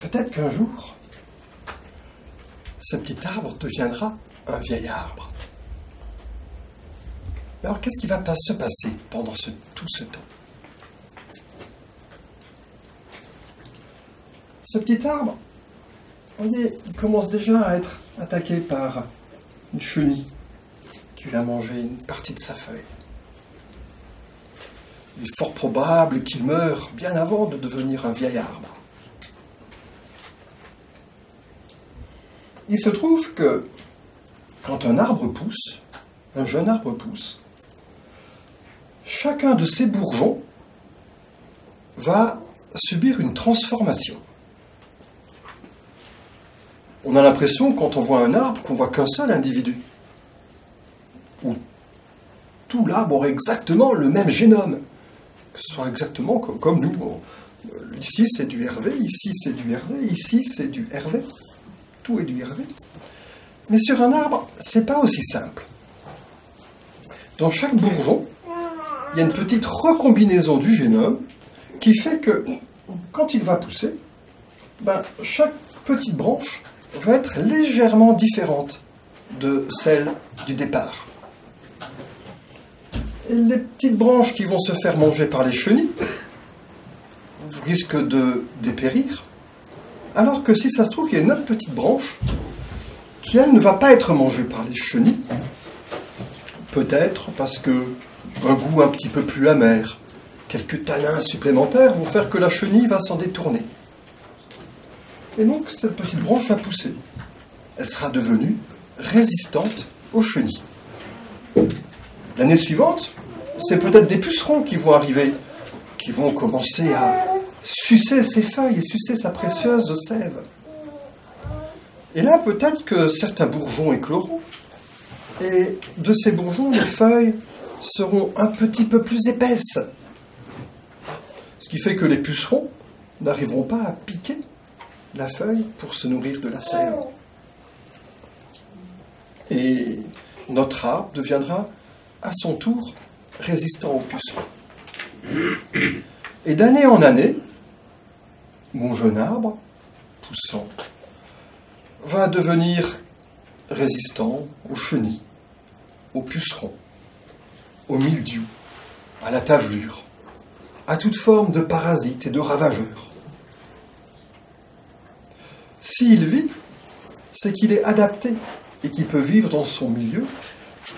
peut-être qu'un jour, ce petit arbre deviendra un vieil arbre. Mais alors, qu'est-ce qui va se passer pendant tout ce temps? Ce petit arbre, vous voyez, il commence déjà à être attaqué par une chenille qui lui a mangé une partie de sa feuille. Il est fort probable qu'il meure bien avant de devenir un vieil arbre. Il se trouve que quand un arbre pousse, un jeune arbre pousse, chacun de ses bourgeons va subir une transformation. On a l'impression, quand on voit un arbre, qu'on voit qu'un seul individu. Où tout l'arbre aurait exactement le même génome. Que ce soit exactement comme nous. Bon, ici, c'est du Hervé, ici, c'est du Hervé, ici, c'est du Hervé. Tout est du Hervé. Mais sur un arbre, c'est pas aussi simple. Dans chaque bourgeon, il y a une petite recombinaison du génome qui fait que, quand il va pousser, chaque petite branche va être légèrement différente de celle du départ. Et les petites branches qui vont se faire manger par les chenilles risquent de dépérir, alors que si ça se trouve, il y a une autre petite branche qui, elle, ne va pas être mangée par les chenilles, peut-être parce que un goût un petit peu plus amer, quelques tanins supplémentaires vont faire que la chenille va s'en détourner. Et donc, cette petite branche va pousser. Elle sera devenue résistante aux chenilles. L'année suivante, c'est peut-être des pucerons qui vont arriver, qui vont commencer à sucer ses feuilles et sucer sa précieuse sève. Et là, peut-être que certains bourgeons écloront. Et de ces bourgeons, les feuilles seront un petit peu plus épaisses. Ce qui fait que les pucerons n'arriveront pas à piquer la feuille pour se nourrir de la sève. Et notre arbre deviendra à son tour résistant aux pucerons. Et d'année en année, mon jeune arbre, poussant, va devenir résistant aux chenilles, aux pucerons, au mildiou, à la tavelure, à toute forme de parasites et de ravageurs. S'il vit, c'est qu'il est adapté et qu'il peut vivre dans son milieu,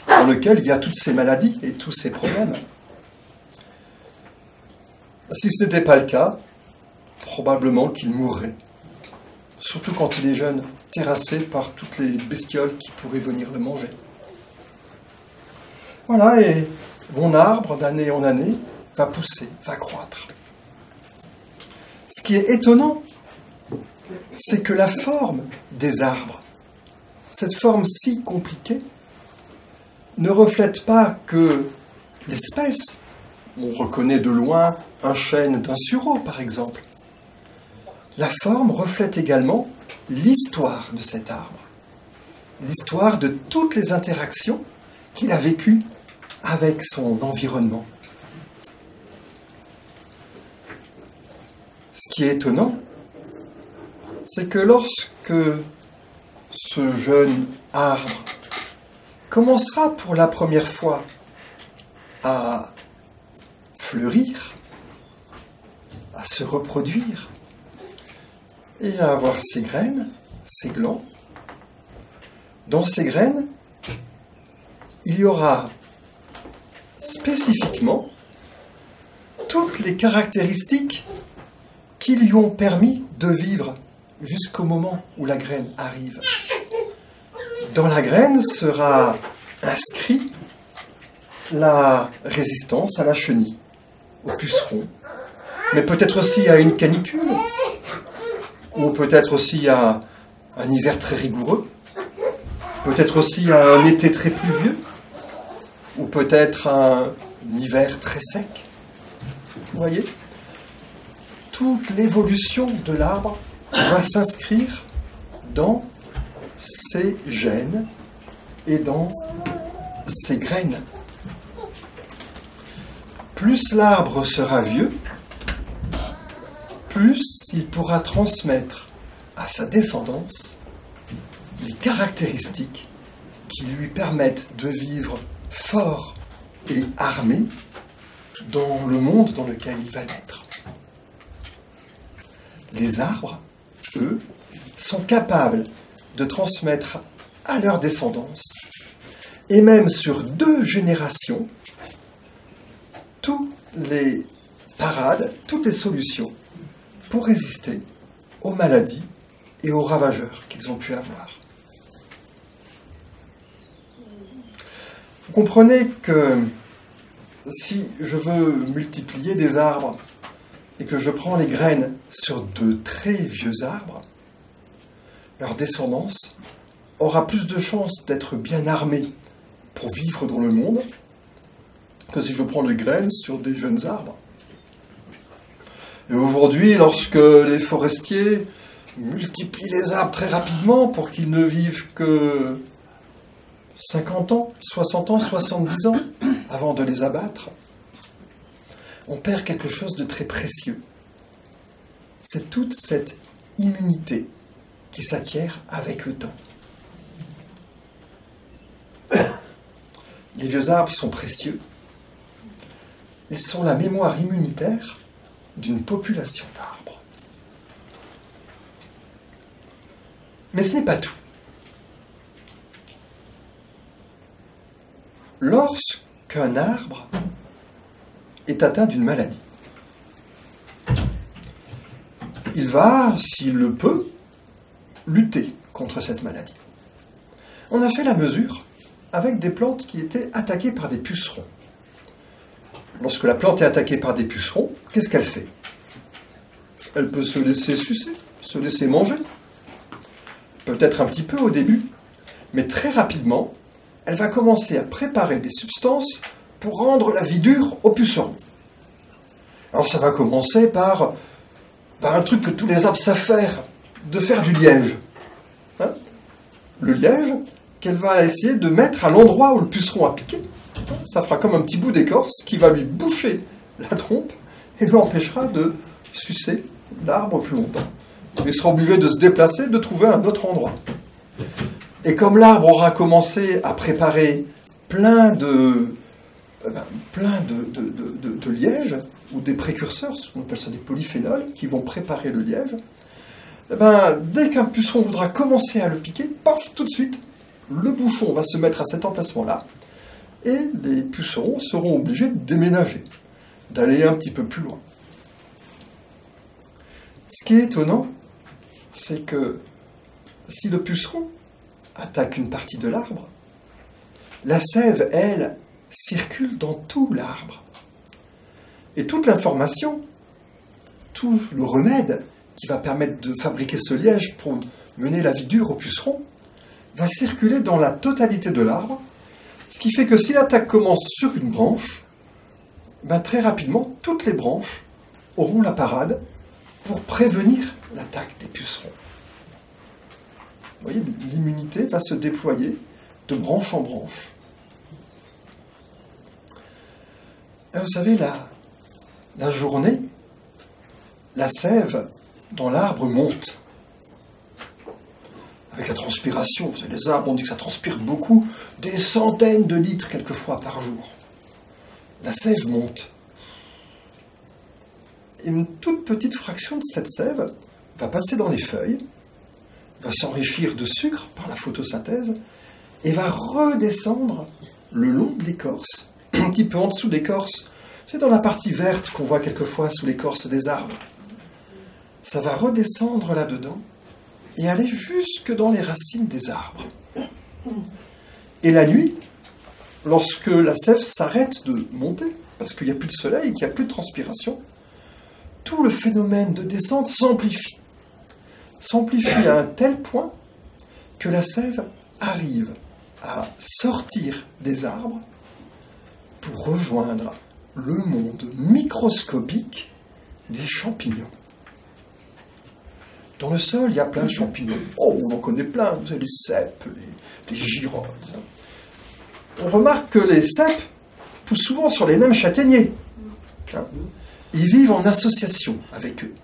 dans lequel il y a toutes ces maladies et tous ces problèmes. Si ce n'était pas le cas, probablement qu'il mourrait. Surtout quand il est jeune, terrassé par toutes les bestioles qui pourraient venir le manger. Voilà, et mon arbre, d'année en année, va pousser, va croître. Ce qui est étonnant, c'est que la forme des arbres, cette forme si compliquée, ne reflète pas que l'espèce. On reconnaît de loin un chêne d'un sureau, par exemple. La forme reflète également l'histoire de cet arbre, l'histoire de toutes les interactions qu'il a vécues avec son environnement. Ce qui est étonnant, c'est que lorsque ce jeune arbre commencera pour la première fois à fleurir, à se reproduire et à avoir ses graines, ses glands, dans ces graines, il y aura spécifiquement toutes les caractéristiques qui lui ont permis de vivre jusqu'au moment où la graine arrive. Dans la graine sera inscrit la résistance à la chenille, au puceron, mais peut-être aussi à une canicule, ou peut-être aussi à un hiver très rigoureux, peut-être aussi à un été très pluvieux, ou peut-être à un hiver très sec. Vous voyez ? Toute l'évolution de l'arbre va s'inscrire dans ses gènes et dans ses graines. Plus l'arbre sera vieux, plus il pourra transmettre à sa descendance les caractéristiques qui lui permettent de vivre fort et armé dans le monde dans lequel il va naître. Les arbres, eux, sont capables de transmettre à leur descendance, et même sur 2 générations, toutes les parades, toutes les solutions pour résister aux maladies et aux ravageurs qu'ils ont pu avoir. Vous comprenez que si je veux multiplier des arbres et que je prends les graines sur de très vieux arbres, leur descendance aura plus de chances d'être bien armée pour vivre dans le monde que si je prends les graines sur des jeunes arbres. Et aujourd'hui, lorsque les forestiers multiplient les arbres très rapidement pour qu'ils ne vivent que 50 ans, 60 ans, 70 ans avant de les abattre, on perd quelque chose de très précieux. C'est toute cette immunité qui s'acquiert avec le temps. Les vieux arbres sont précieux. Ils sont la mémoire immunitaire d'une population d'arbres. Mais ce n'est pas tout. Lorsqu'un arbre est atteint d'une maladie, il va, s'il le peut, lutter contre cette maladie. On a fait la mesure avec des plantes qui étaient attaquées par des pucerons. Lorsque la plante est attaquée par des pucerons, qu'est-ce qu'elle fait? Elle peut se laisser sucer, se laisser manger. Peut-être un petit peu au début, mais très rapidement, elle va commencer à préparer des substances pour rendre la vie dure aux pucerons. Alors ça va commencer par un truc que tous les arbres savent faire, de faire du liège. Hein? Le liège qu'elle va essayer de mettre à l'endroit où le puceron a piqué. Ça fera comme un petit bout d'écorce qui va lui boucher la trompe et lui empêchera de sucer l'arbre plus longtemps. Il sera obligé de se déplacer, de trouver un autre endroit. Et comme l'arbre aura commencé à préparer plein de liège, ou des précurseurs, on appelle ça des polyphénols, qui vont préparer le liège, dès qu'un puceron voudra commencer à le piquer, paf, tout de suite, le bouchon va se mettre à cet emplacement-là, et les pucerons seront obligés de déménager, d'aller un petit peu plus loin. Ce qui est étonnant, c'est que si le puceron attaque une partie de l'arbre, la sève, elle, circule dans tout l'arbre. Et toute l'information, tout le remède qui va permettre de fabriquer ce liège pour mener la vie dure au puceron, va circuler dans la totalité de l'arbre, ce qui fait que si l'attaque commence sur une branche, très rapidement, toutes les branches auront la parade pour prévenir l'attaque des pucerons. Vous voyez, l'immunité va se déployer de branche en branche. Et vous savez, la journée, la sève dans l'arbre monte. Avec la transpiration, vous savez, les arbres, on dit que ça transpire beaucoup, des centaines de litres quelquefois par jour. La sève monte. Et une toute petite fraction de cette sève va passer dans les feuilles, va s'enrichir de sucre par la photosynthèse, et va redescendre le long de l'écorce, un petit peu en dessous de l'écorce. C'est dans la partie verte qu'on voit quelquefois sous l'écorce des arbres. Ça va redescendre là-dedans et aller jusque dans les racines des arbres. Et la nuit, lorsque la sève s'arrête de monter, parce qu'il n'y a plus de soleil, qu'il n'y a plus de transpiration, tout le phénomène de descente s'amplifie. S'amplifie à un tel point que la sève arrive à sortir des arbres pour rejoindre le monde microscopique des champignons. Dans le sol, il y a plein de champignons. Oh, on en connaît plein. Vous avez les cèpes, les girolles. On remarque que les cèpes poussent souvent sur les mêmes châtaigniers. Ils vivent en association avec eux.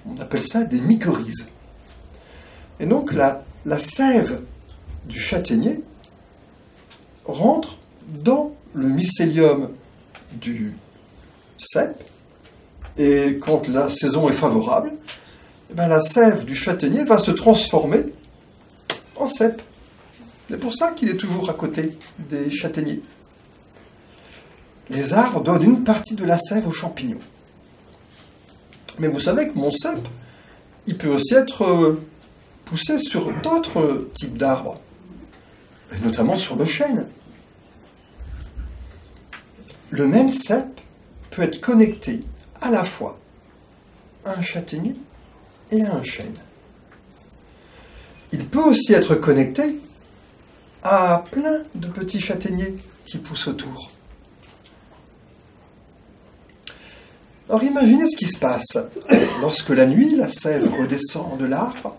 On appelle ça des mycorhizes. Et donc la sève du châtaignier rentre dans le mycélium du cèpe, et quand la saison est favorable, eh bien, la sève du châtaignier va se transformer en cèpe. C'est pour ça qu'il est toujours à côté des châtaigniers. Les arbres donnent une partie de la sève aux champignons. Mais vous savez que mon cèpe, il peut aussi être poussé sur d'autres types d'arbres, et notamment sur le chêne. Le même cèpe peut être connecté à la fois à un châtaignier et à un chêne. Il peut aussi être connecté à plein de petits châtaigniers qui poussent autour. Alors imaginez ce qui se passe lorsque la nuit, la sève redescend de l'arbre,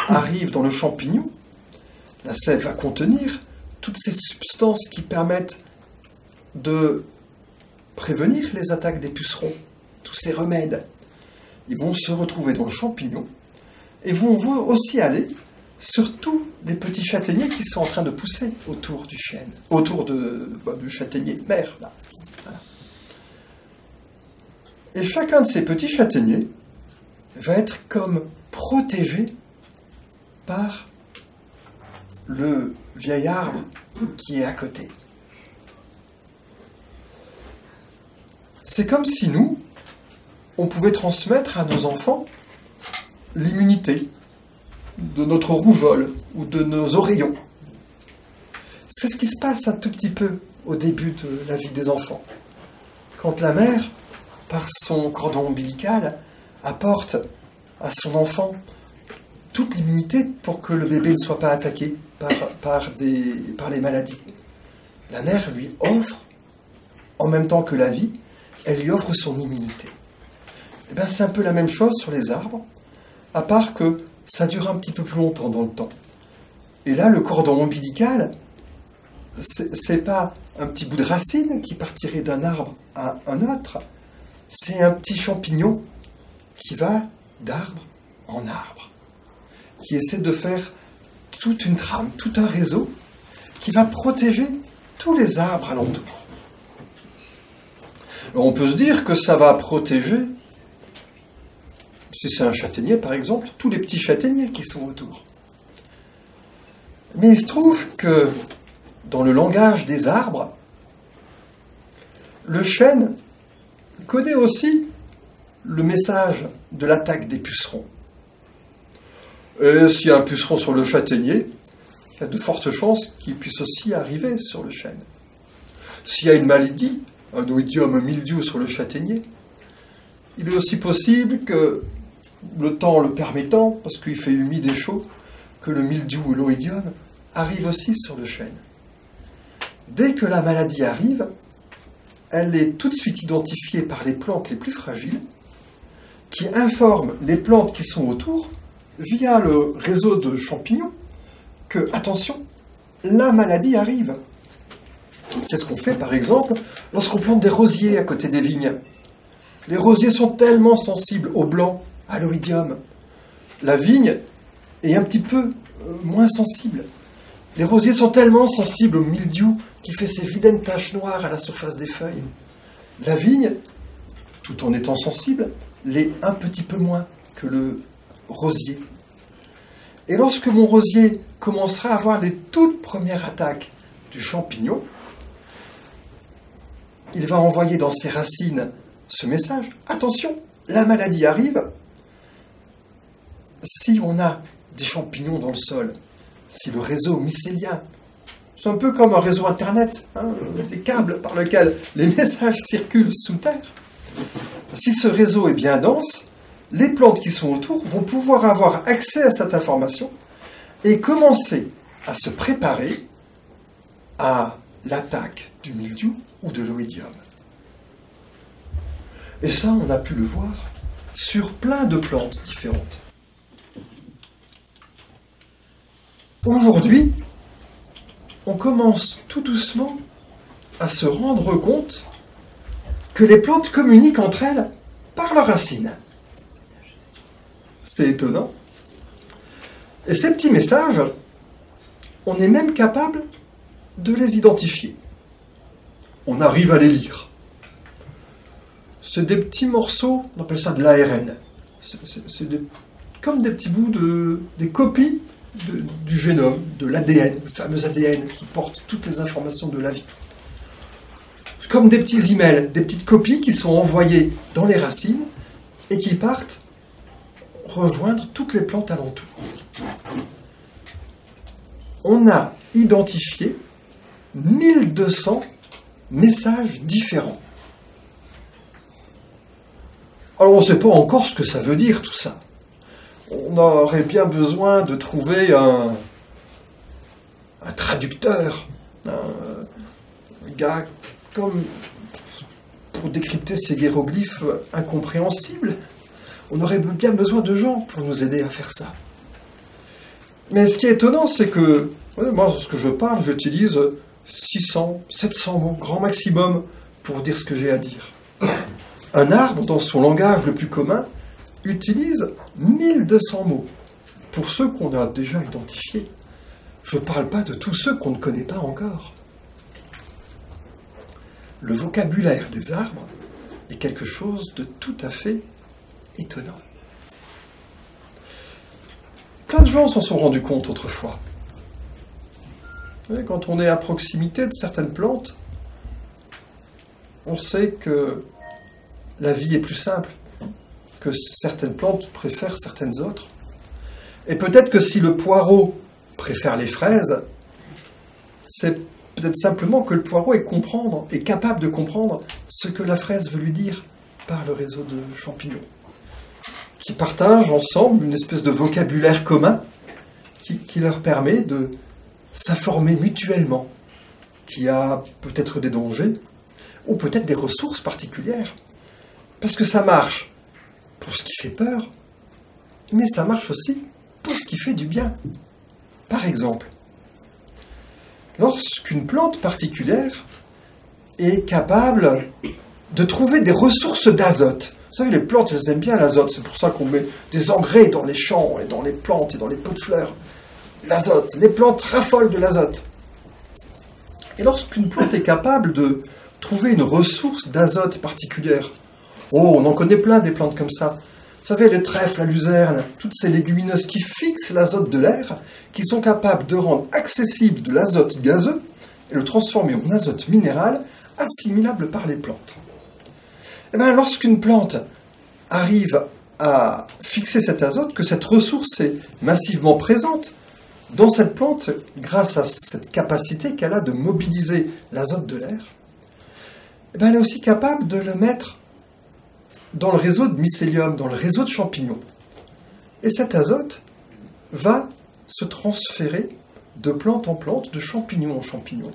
arrive dans le champignon. La sève va contenir toutes ces substances qui permettent de prévenir les attaques des pucerons. Tous ces remèdes, ils vont se retrouver dans le champignon et vont aussi aller sur tous les petits châtaigniers qui sont en train de pousser autour du chêne, autour du châtaignier mère. Là. Voilà. Et chacun de ces petits châtaigniers va être comme protégé par le vieil arbre qui est à côté. C'est comme si nous, on pouvait transmettre à nos enfants l'immunité de notre rougeole ou de nos oreillons. C'est ce qui se passe un tout petit peu au début de la vie des enfants. Quand la mère, par son cordon ombilical, apporte à son enfant toute l'immunité pour que le bébé ne soit pas attaqué par les maladies. La mère lui offre, en même temps que la vie, elle lui offre son immunité. Eh bien, c'est un peu la même chose sur les arbres, à part que ça dure un petit peu plus longtemps dans le temps. Et là, le cordon ombilical, c'est pas un petit bout de racine qui partirait d'un arbre à un autre, c'est un petit champignon qui va d'arbre en arbre, qui essaie de faire toute une trame, tout un réseau qui va protéger tous les arbres alentour. Alors on peut se dire que ça va protéger, si c'est un châtaignier par exemple, tous les petits châtaigniers qui sont autour. Mais il se trouve que dans le langage des arbres, le chêne connaît aussi le message de l'attaque des pucerons. Et s'il y a un puceron sur le châtaignier, il y a de fortes chances qu'il puisse aussi arriver sur le chêne. S'il y a une maladie, un oïdium, un mildiou sur le châtaignier, il est aussi possible que, le temps le permettant, parce qu'il fait humide et chaud, que le mildiou ou l'oïdium arrive aussi sur le chêne. Dès que la maladie arrive, elle est tout de suite identifiée par les plantes les plus fragiles, qui informent les plantes qui sont autour, via le réseau de champignons, que, attention, la maladie arrive. C'est ce qu'on fait, par exemple, lorsqu'on plante des rosiers à côté des vignes. Les rosiers sont tellement sensibles au blanc, à l'oïdium. La vigne est un petit peu moins sensible. Les rosiers sont tellement sensibles au mildiou qui fait ces vilaines taches noires à la surface des feuilles. La vigne, tout en étant sensible, l'est un petit peu moins que le rosier. Et lorsque mon rosier commencera à avoir les toutes premières attaques du champignon, il va envoyer dans ses racines ce message. Attention, la maladie arrive. Si on a des champignons dans le sol, si le réseau mycélien, c'est un peu comme un réseau Internet, des câbles par lesquels les messages circulent sous terre. Si ce réseau est bien dense, les plantes qui sont autour vont pouvoir avoir accès à cette information et commencer à se préparer à l'attaque du mildiou ou de l'oïdium. Et ça, on a pu le voir sur plein de plantes différentes. Aujourd'hui, on commence tout doucement à se rendre compte que les plantes communiquent entre elles par leurs racines. C'est étonnant. Et ces petits messages, on est même capable de les identifier. On arrive à les lire. C'est des petits morceaux, on appelle ça de l'ARN. C'est comme des petits bouts des copies du génome, de l'ADN, le fameux ADN qui porte toutes les informations de la vie. C'est comme des petits emails, des petites copies qui sont envoyées dans les racines et qui partent rejoindre toutes les plantes alentour. On a identifié 1200 messages différents. Alors on ne sait pas encore ce que ça veut dire tout ça. On aurait bien besoin de trouver un traducteur, un gars comme pour décrypter ces hiéroglyphes incompréhensibles. On aurait bien besoin de gens pour nous aider à faire ça. Mais ce qui est étonnant, c'est que moi, lorsque je parle, j'utilise 600, 700 mots, grand maximum, pour dire ce que j'ai à dire. Un arbre, dans son langage le plus commun, utilise 1200 mots. Pour ceux qu'on a déjà identifiés. Je ne parle pas de tous ceux qu'on ne connaît pas encore. Le vocabulaire des arbres est quelque chose de tout à fait étonnant. Plein de gens s'en sont rendus compte autrefois. Quand on est à proximité de certaines plantes, on sait que la vie est plus simple, que certaines plantes préfèrent certaines autres. Et peut-être que si le poireau préfère les fraises, c'est peut-être simplement que le poireau est capable de comprendre ce que la fraise veut lui dire par le réseau de champignons, qui partagent ensemble une espèce de vocabulaire commun qui leur permet de s'informer mutuellement, qui a peut-être des dangers ou peut-être des ressources particulières. Parce que ça marche pour ce qui fait peur, mais ça marche aussi pour ce qui fait du bien. Par exemple, lorsqu'une plante particulière est capable de trouver des ressources d'azote. Vous savez, les plantes, elles aiment bien l'azote. C'est pour ça qu'on met des engrais dans les champs et dans les plantes et dans les pots de fleurs. L'azote. Les plantes raffolent de l'azote. Et lorsqu'une plante est capable de trouver une ressource d'azote particulière, on en connaît plein des plantes comme ça. Vous savez, le trèfle, la luzerne, toutes ces légumineuses qui fixent l'azote de l'air, qui sont capables de rendre accessible de l'azote gazeux et le transformer en azote minéral assimilable par les plantes. Et bien, lorsqu'une plante arrive à fixer cet azote, que cette ressource est massivement présente dans cette plante, grâce à cette capacité qu'elle a de mobiliser l'azote de l'air, et bien, elle est aussi capable de le mettre dans le réseau de mycélium, dans le réseau de champignons. Et cet azote va se transférer de plante en plante, de champignon en champignon.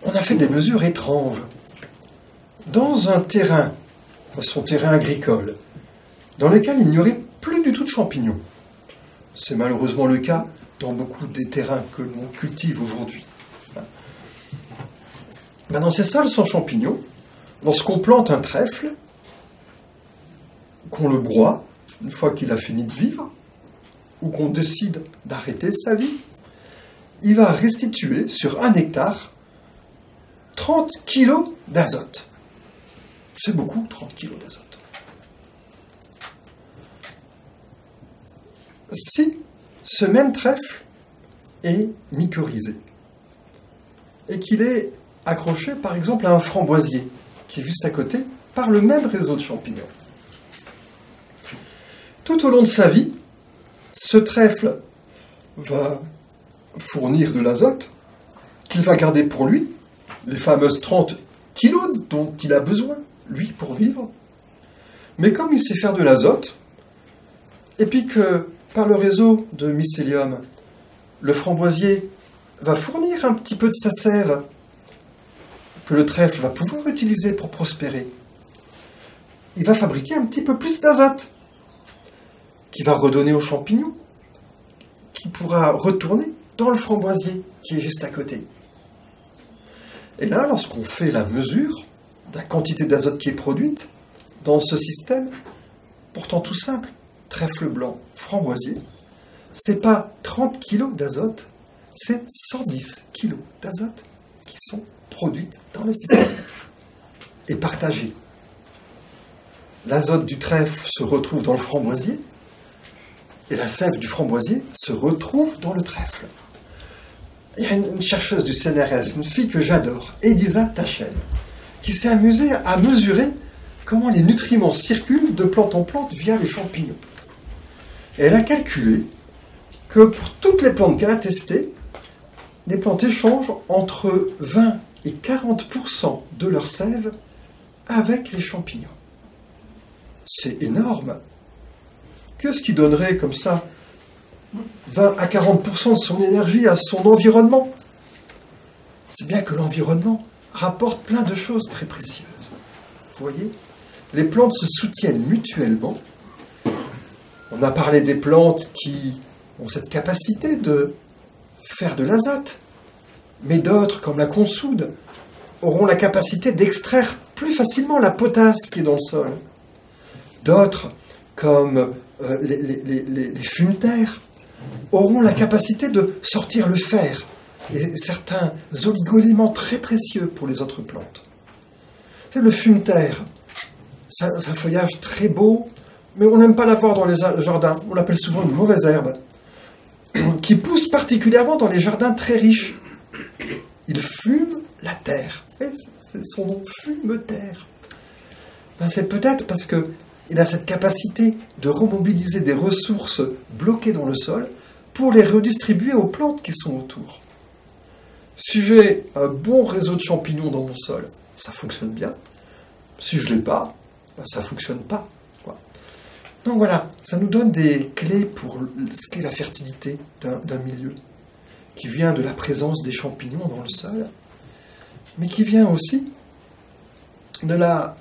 On a fait des mesures étranges. Dans un terrain, son terrain agricole, dans lequel il n'y aurait plus du tout de champignons. C'est malheureusement le cas dans beaucoup des terrains que l'on cultive aujourd'hui. Dans ces sols sans champignons, lorsqu'on plante un trèfle, qu'on le broie, une fois qu'il a fini de vivre, ou qu'on décide d'arrêter sa vie, il va restituer sur 1 hectare 30 kilos d'azote. C'est beaucoup, 30 kilos d'azote. Si ce même trèfle est mycorhizé, et qu'il est accroché par exemple à un framboisier, qui est juste à côté, par le même réseau de champignons. Tout au long de sa vie, ce trèfle va fournir de l'azote qu'il va garder pour lui, les fameuses 30 kilos dont il a besoin, lui, pour vivre. Mais comme il sait faire de l'azote, et puis que par le réseau de mycélium, le framboisier va fournir un petit peu de sa sève que le trèfle va pouvoir utiliser pour prospérer, il va fabriquer un petit peu plus d'azote qui va redonner aux champignons, qui pourra retourner dans le framboisier qui est juste à côté. Et là, lorsqu'on fait la mesure de la quantité d'azote qui est produite dans ce système, pourtant tout simple, trèfle blanc framboisier, c'est pas 30 kg d'azote, c'est 110 kg d'azote qui sont produites dans le système et partagées. L'azote du trèfle se retrouve dans le framboisier et la sève du framboisier se retrouve dans le trèfle. Il y a une chercheuse du CNRS, une fille que j'adore, Elisa Tachen, qui s'est amusée à mesurer comment les nutriments circulent de plante en plante via les champignons. Et elle a calculé que pour toutes les plantes qu'elle a testées, les plantes échangent entre 20 et 40% de leur sève avec les champignons. C'est énorme. Qu'est-ce qui donnerait comme ça 20 à 40% de son énergie à son environnement? C'est bien que l'environnement rapporte plein de choses très précieuses. Vous voyez, les plantes se soutiennent mutuellement. On a parlé des plantes qui ont cette capacité de faire de l'azote, mais d'autres, comme la consoude, auront la capacité d'extraire plus facilement la potasse qui est dans le sol. D'autres, comme les fumeterres, auront la capacité de sortir le fer et certains oligo-éléments très précieux pour les autres plantes. C'est le fumeterre, c'est un feuillage très beau, mais on n'aime pas l'avoir dans les jardins. On l'appelle souvent une mauvaise herbe, qui pousse particulièrement dans les jardins très riches. Il fume la terre. C'est son nom, fume-terre. C'est peut-être parce qu'il a cette capacité de remobiliser des ressources bloquées dans le sol pour les redistribuer aux plantes qui sont autour. Si j'ai un bon réseau de champignons dans mon sol, ça fonctionne bien. Si je ne l'ai pas, ça ne fonctionne pas. Donc voilà, ça nous donne des clés pour ce qu'est la fertilité d'un milieu, qui vient de la présence des champignons dans le sol, mais qui vient aussi de la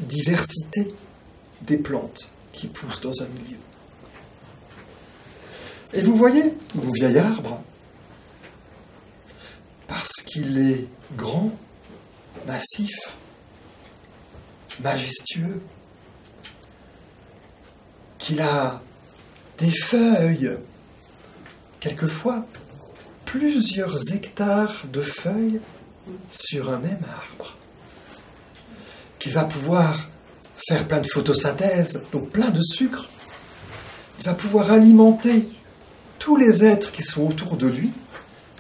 diversité des plantes qui poussent dans un milieu. Et vous voyez, mon vieil arbre, parce qu'il est grand, massif, majestueux, qu'il a des feuilles, quelquefois plusieurs hectares de feuilles sur un même arbre, qu'il va pouvoir faire plein de photosynthèse, donc plein de sucre. Il va pouvoir alimenter tous les êtres qui sont autour de lui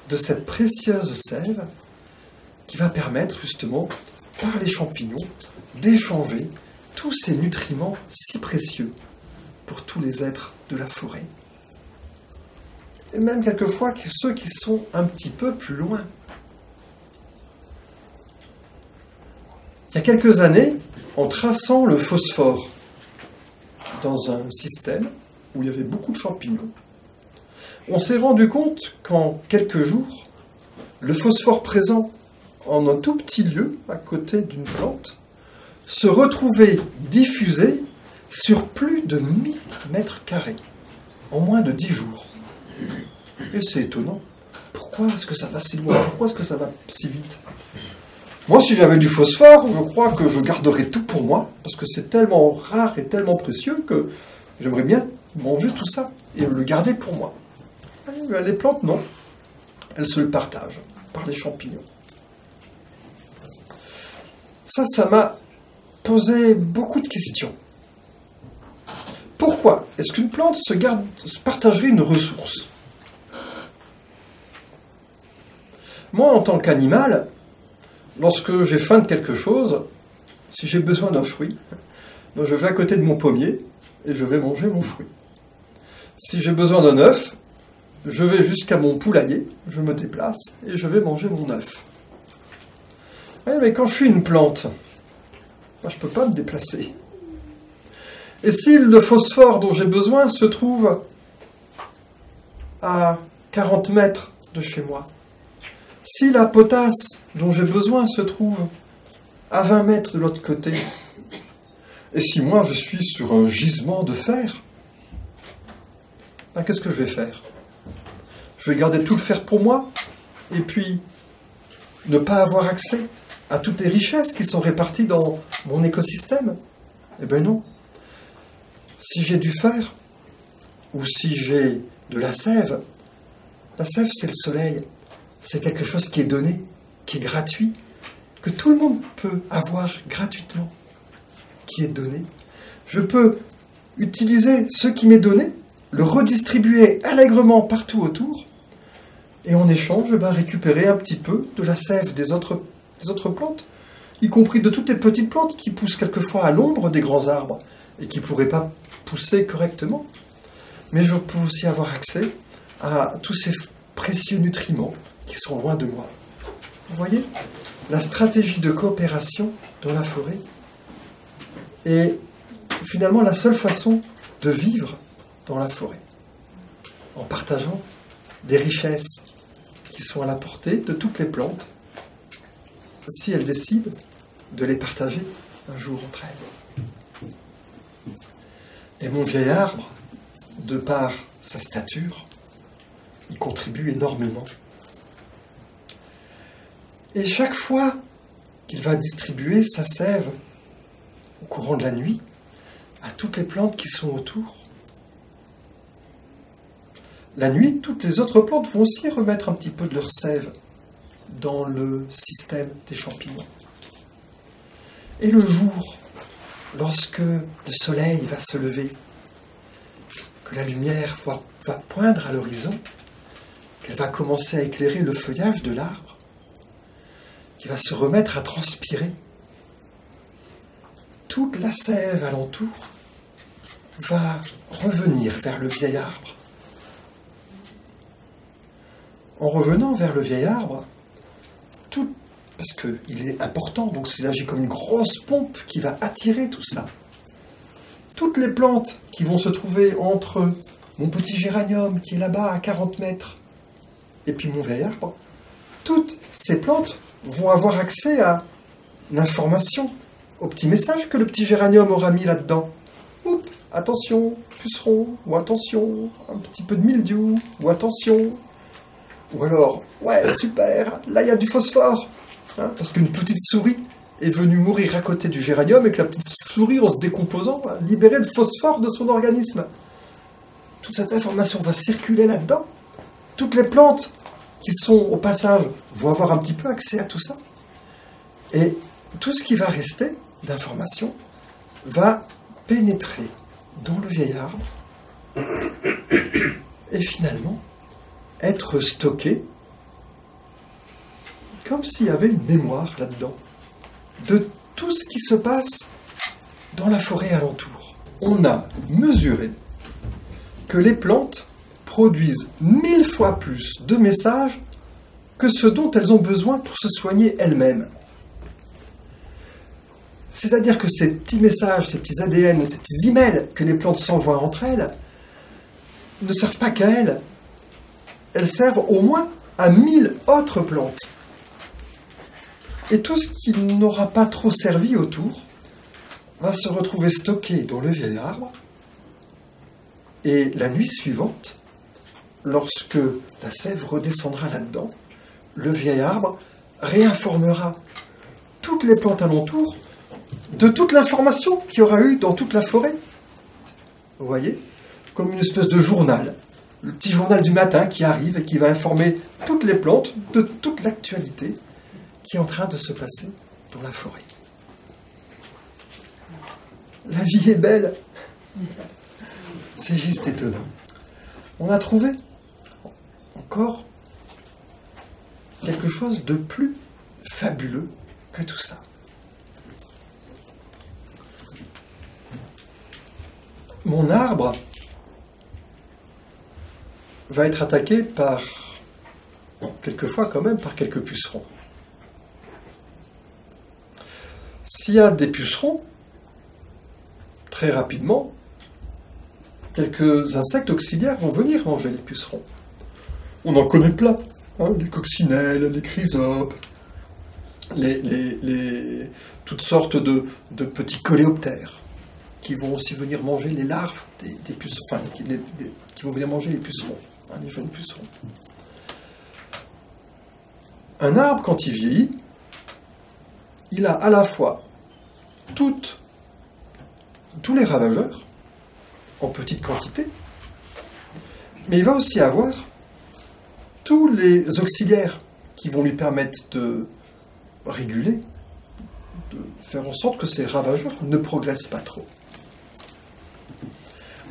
de cette précieuse sève qui va permettre justement, par les champignons, d'échanger tous ces nutriments si précieux pour tous les êtres de la forêt. Et même quelquefois ceux qui sont un petit peu plus loin. Il y a quelques années, en traçant le phosphore dans un système où il y avait beaucoup de champignons, on s'est rendu compte qu'en quelques jours, le phosphore présent en un tout petit lieu, à côté d'une plante, se retrouvait diffusé sur plus de 1000 mètres carrés, en moins de 10 jours. Et c'est étonnant. Pourquoi est-ce que ça va si loin? Pourquoi est-ce que ça va si vite? Moi, si j'avais du phosphore, je crois que je garderais tout pour moi, parce que c'est tellement rare et tellement précieux que j'aimerais bien manger tout ça et le garder pour moi. Les plantes, non. Elles se le partagent par les champignons. Ça m'a posé beaucoup de questions. Pourquoi est-ce qu'une plante se partagerait une ressource? Moi, en tant qu'animal, lorsque j'ai faim de quelque chose, si j'ai besoin d'un fruit, je vais à côté de mon pommier et je vais manger mon fruit. Si j'ai besoin d'un œuf, je vais jusqu'à mon poulailler, je me déplace et je vais manger mon œuf. Oui, mais quand je suis une plante, je ne peux pas me déplacer. Et si le phosphore dont j'ai besoin se trouve à 40 mètres de chez moi, si la potasse dont j'ai besoin se trouve à 20 mètres de l'autre côté, et si moi je suis sur un gisement de fer, qu'est-ce que je vais faire? Je vais garder tout le fer pour moi, et puis ne pas avoir accès à toutes les richesses qui sont réparties dans mon écosystème? Eh bien non. Si j'ai du fer, ou si j'ai de la sève c'est le soleil. C'est quelque chose qui est donné, qui est gratuit, que tout le monde peut avoir gratuitement, qui est donné. Je peux utiliser ce qui m'est donné, le redistribuer allègrement partout autour, et en échange, récupérer un petit peu de la sève des autres plantes, y compris de toutes les petites plantes qui poussent quelquefois à l'ombre des grands arbres et qui ne pourraient pas pousser correctement. Mais je peux aussi avoir accès à tous ces précieux nutriments qui sont loin de moi. Vous voyez, la stratégie de coopération dans la forêt est finalement la seule façon de vivre dans la forêt, en partageant des richesses qui sont à la portée de toutes les plantes, si elles décident de les partager un jour entre elles. Et mon vieil arbre, de par sa stature, il contribue énormément. Et chaque fois qu'il va distribuer sa sève au courant de la nuit à toutes les plantes qui sont autour, la nuit, toutes les autres plantes vont aussi remettre un petit peu de leur sève dans le système des champignons. Et le jour, lorsque le soleil va se lever, que la lumière va poindre à l'horizon, qu'elle va commencer à éclairer le feuillage de l'arbre, qui va se remettre à transpirer, toute la sève alentour va revenir vers le vieil arbre. En revenant vers le vieil arbre, parce qu'il est important, donc il agit comme une grosse pompe qui va attirer tout ça. Toutes les plantes qui vont se trouver entre mon petit géranium qui est là-bas à 40 mètres et puis mon vieil arbre, toutes ces plantes vont avoir accès à l'information, au petit message que le petit géranium aura mis là-dedans. Oups, attention, puceron, ou attention, un petit peu de mildiou, ou attention. Ou alors, ouais, super, là il y a du phosphore. Parce qu'une petite souris est venue mourir à côté du géranium et que la petite souris, en se décomposant, va libérer le phosphore de son organisme. Toute cette information va circuler là-dedans. Toutes les plantes qui sont au passage vont avoir un petit peu accès à tout ça. Et tout ce qui va rester d'information va pénétrer dans le vieil arbre et finalement être stocké comme s'il y avait une mémoire là-dedans de tout ce qui se passe dans la forêt alentour. On a mesuré que les plantes produisent 1000 fois plus de messages que ce dont elles ont besoin pour se soigner elles-mêmes. C'est-à-dire que ces petits messages, ces petits ADN, ces petits emails que les plantes s'envoient entre elles ne servent pas qu'à elles. Elles servent au moins à 1000 autres plantes. Et tout ce qui n'aura pas trop servi autour va se retrouver stocké dans le vieil arbre. Et la nuit suivante, lorsque la sève redescendra là-dedans, le vieil arbre réinformera toutes les plantes alentour de toute l'information qu'il y aura eu dans toute la forêt. Vous voyez ? Comme une espèce de journal. Le petit journal du matin qui arrive et qui va informer toutes les plantes de toute l'actualité qui est en train de se passer dans la forêt. La vie est belle. C'est juste étonnant. On a trouvé encore quelque chose de plus fabuleux que tout ça. Mon arbre va être attaqué par, quelquefois quand même, par quelques pucerons. S'il y a des pucerons, très rapidement, quelques insectes auxiliaires vont venir manger les pucerons. On en connaît plein, les coccinelles, les chrysopes, toutes sortes de petits coléoptères qui vont aussi venir manger les larves des pucerons, enfin, qui vont venir manger les pucerons, les jeunes pucerons. Un arbre, quand il vieillit, il a à la fois tous les ravageurs en petite quantité, mais il va aussi avoir tous les auxiliaires qui vont lui permettre de réguler, de faire en sorte que ces ravageurs ne progressent pas trop.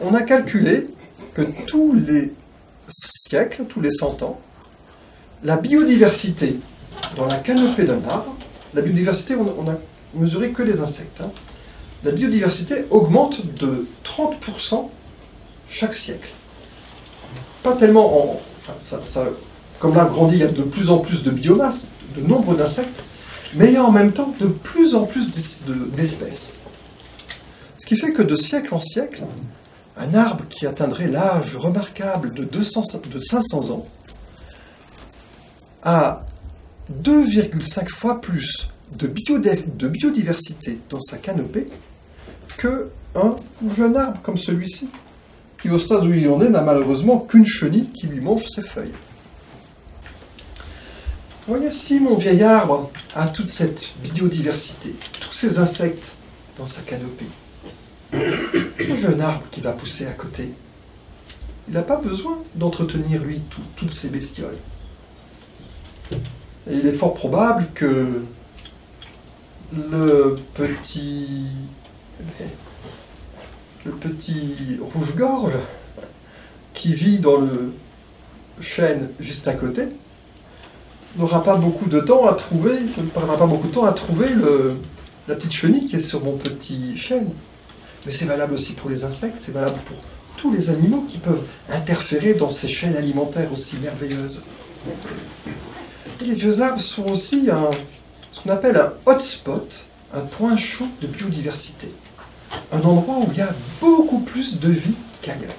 On a calculé que tous les siècles, tous les 100 ans, la biodiversité dans la canopée d'un arbre, la biodiversité, on a mesuré que les insectes, hein, la biodiversité augmente de 30% chaque siècle. Pas tellement en... Enfin, comme l'arbre grandit, il y a de plus en plus de biomasse, de nombre d'insectes, mais il y a en même temps de plus en plus d'espèces. Ce qui fait que de siècle en siècle, un arbre qui atteindrait l'âge remarquable de 500 ans a 2,5 fois plus de biodiversité dans sa canopée qu'un jeune arbre comme celui-ci, qui au stade où il en est n'a malheureusement qu'une chenille qui lui mange ses feuilles. Vous voyez, si mon vieil arbre a toute cette biodiversité, tous ces insectes dans sa canopée, un jeune arbre qui va pousser à côté, il n'a pas besoin d'entretenir, lui, toutes ces bestioles. Et il est fort probable que le petit rouge-gorge qui vit dans le chêne juste à côté n'aura pas beaucoup de temps à trouver, ne perdra pas beaucoup de temps à trouver la petite chenille qui est sur mon petit chêne. Mais c'est valable aussi pour les insectes, c'est valable pour tous les animaux qui peuvent interférer dans ces chaînes alimentaires aussi merveilleuses. Et les vieux arbres sont aussi ce qu'on appelle un hotspot, un point chaud de biodiversité. Un endroit où il y a beaucoup plus de vie qu'ailleurs.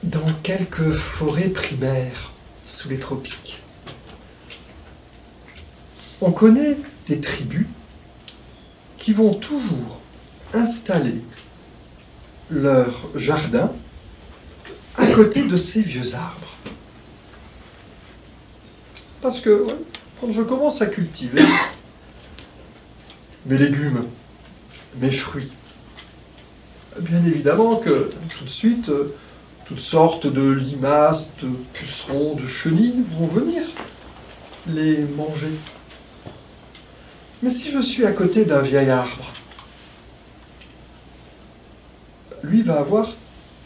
Dans quelques forêts primaires sous les tropiques, on connaît des tribus qui vont toujours installer leur jardin à côté de ces vieux arbres. Parce que quand je commence à cultiver mes légumes, mes fruits, bien évidemment que tout de suite, toutes sortes de limaces, de pucerons, de chenilles vont venir les manger. Mais si je suis à côté d'un vieil arbre, lui va avoir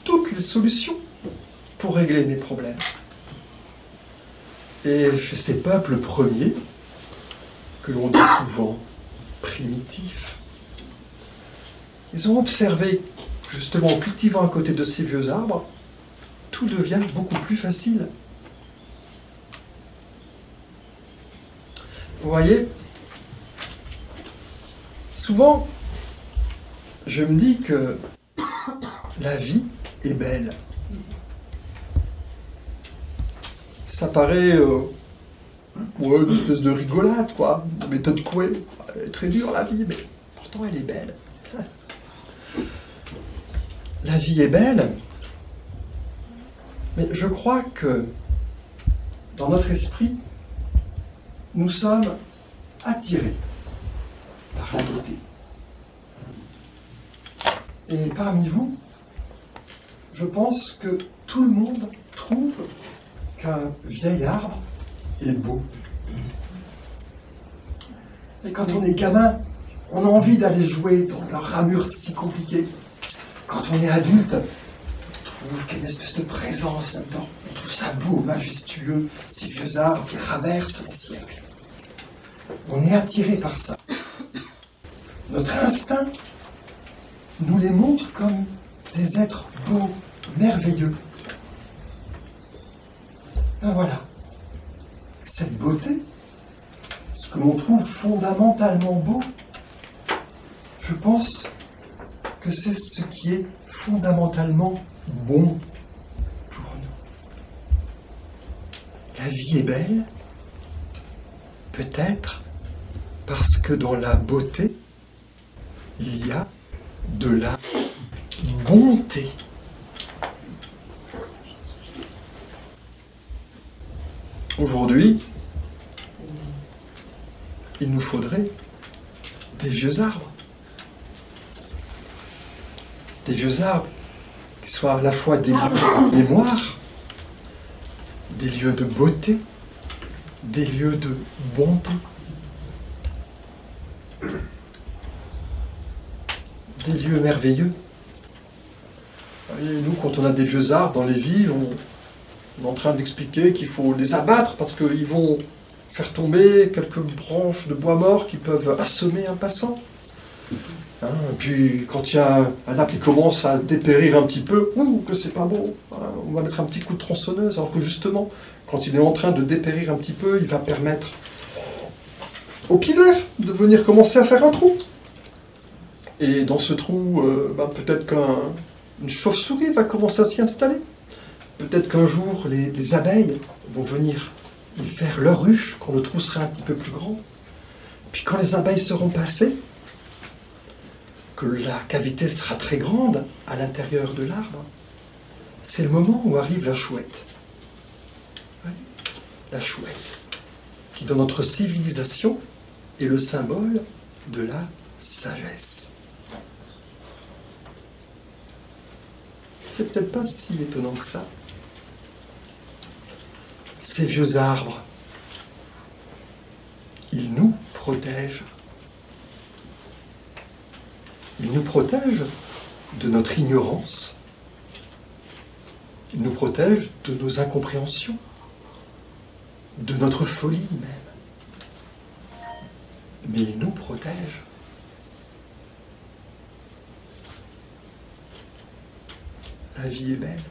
toutes les solutions pour régler mes problèmes. Et chez ces peuples premiers, que l'on dit souvent primitifs, ils ont observé, justement en cultivant à côté de ces vieux arbres, tout devient beaucoup plus facile. Vous voyez, souvent, je me dis que la vie est belle. Ça paraît une espèce de rigolade, quoi. Une méthode Coué. Elle est très dure, la vie, mais pourtant elle est belle. La vie est belle, mais je crois que dans notre esprit, nous sommes attirés par la beauté. Et parmi vous, je pense que tout le monde trouve qu'un vieil arbre est beau. Et quand on est gamin, on a envie d'aller jouer dans leurs ramures si compliquées. Quand on est adulte, on trouve qu'il y a une espèce de présence là-dedans. On trouve ça beau, majestueux, ces vieux arbres qui traversent les siècles. On est attiré par ça. Notre instinct nous les montre comme des êtres beaux, merveilleux. Ben voilà, cette beauté, ce que l'on trouve fondamentalement beau, je pense que c'est ce qui est fondamentalement bon pour nous. La vie est belle, peut-être parce que dans la beauté, il y a de la bonté. Aujourd'hui, il nous faudrait des vieux arbres. Des vieux arbres qui soient à la fois des lieux de mémoire, des lieux de beauté, des lieux de bonté, des lieux merveilleux. Et nous, quand on a des vieux arbres dans les villes, on est en train d'expliquer qu'il faut les abattre parce qu'ils vont faire tomber quelques branches de bois mort qui peuvent assommer un passant. Hein, et puis, quand il y a un arbre qui commence à dépérir un petit peu, que c'est pas bon, hein, on va mettre un petit coup de tronçonneuse, alors que justement, quand il est en train de dépérir un petit peu, il va permettre au pilaire de venir commencer à faire un trou. Et dans ce trou, peut-être qu'une chauve-souris va commencer à s'y installer. Peut-être qu'un jour, les abeilles vont venir y faire leur ruche quand le trou sera un petit peu plus grand. Puis quand les abeilles seront passées, que la cavité sera très grande à l'intérieur de l'arbre, c'est le moment où arrive la chouette. Oui, la chouette, qui dans notre civilisation est le symbole de la sagesse. C'est peut-être pas si étonnant que ça. Ces vieux arbres, ils nous protègent. Ils nous protègent de notre ignorance. Ils nous protègent de nos incompréhensions, de notre folie même. Mais ils nous protègent. La vie est belle.